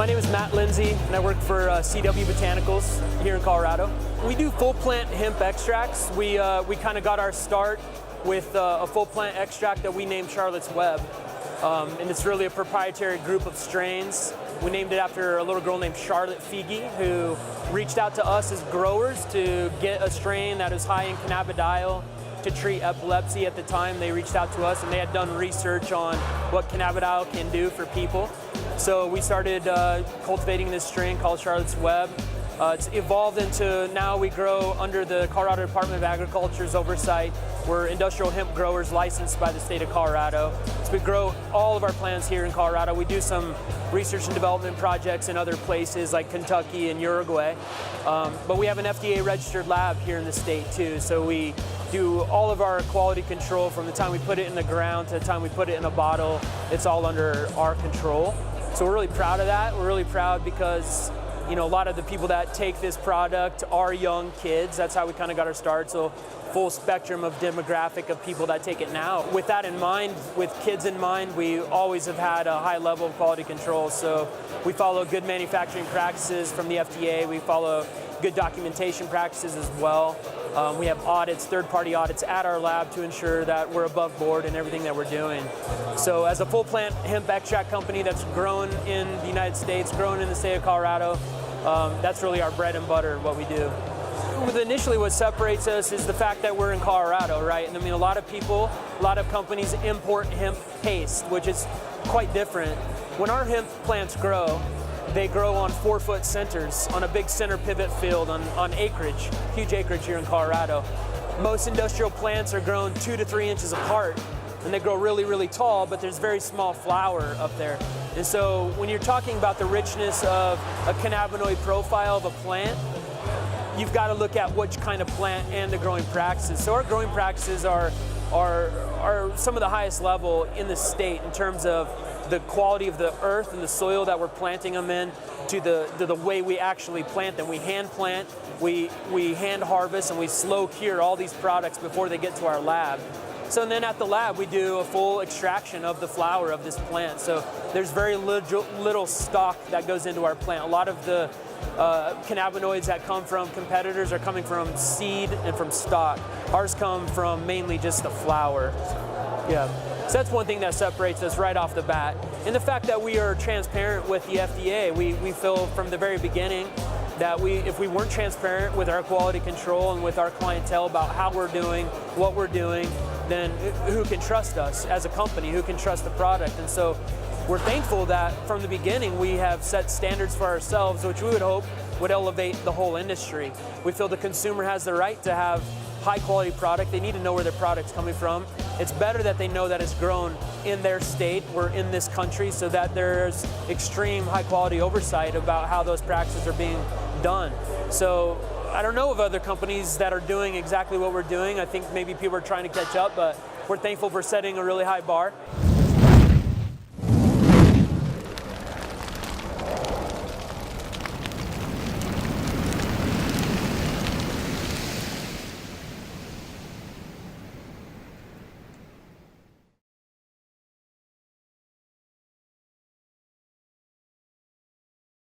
name is Matt Lindsay, and I work for CW Botanicals here in Colorado. We do full plant hemp extracts. We kind of got our start with a full plant extract that we named Charlotte's Web. And it's really a proprietary group of strains. We named it after a little girl named Charlotte Figi, who reached out to us as growers to get a strain that is high in cannabidiol to treat epilepsy. At the time, they reached out to us and they had done research on what cannabidiol can do for people. So we started cultivating this strain called Charlotte's Web. It's evolved into now we grow under the Colorado Department of Agriculture's oversight. We're industrial hemp growers licensed by the state of Colorado. So we grow all of our plants here in Colorado. We do some research and development projects in other places like Kentucky and Uruguay. But we have an FDA registered lab here in the state too. So we do all of our quality control from the time we put it in the ground to the time we put it in a bottle. It's all under our control. So we're really proud of that. We're really proud because a lot of the people that take this product are young kids. That's how we kind of got our start. So full spectrum of demographic of people that take it now. With that in mind, with kids in mind, we always have had a high level of quality control. So we follow good manufacturing practices from the FDA. We follow good documentation practices as well. We have audits, third-party audits at our lab to ensure that we're above board in everything that we're doing. So as a full plant hemp extract company that's grown in the United States, grown in the state of Colorado, that's really our bread and butter, what we do. Initially what separates us is the fact that we're in Colorado, right? And I mean, a lot of people, a lot of companies import hemp paste, which is quite different. When our hemp plants grow, they grow on 4-foot centers on a big center pivot field on acreage, huge acreage here in Colorado. Most industrial plants are grown 2 to 3 inches apart, and they grow really, really tall, but there's very small flower up there. And so when you're talking about the richness of a cannabinoid profile of a plant, you've got to look at which kind of plant and the growing practices. So our growing practices are some of the highest level in the state in terms of the quality of the earth and the soil that we're planting them in, to the way we actually plant them. We hand plant, we hand harvest, and we slow cure all these products before they get to our lab. So then at the lab, we do a full extraction of the flower of this plant. So there's very little stock that goes into our plant. A lot of the cannabinoids that come from competitors are coming from seed and from stock. Ours come from mainly just the flower. Yeah. So that's one thing that separates us right off the bat. And the fact that we are transparent with the FDA, we feel from the very beginning that if we weren't transparent with our quality control and with our clientele about how we're doing, what we're doing, then who can trust us as a company? Who can trust the product? And so we're thankful that from the beginning we have set standards for ourselves, which we would hope would elevate the whole industry. We feel the consumer has the right to have high quality product. They need to know where their product's coming from. It's better that they know that it's grown in their state or in this country, so that there's extreme high quality oversight about how those practices are being done. So I don't know of other companies that are doing exactly what we're doing. I think maybe people are trying to catch up, but we're thankful for setting a really high bar.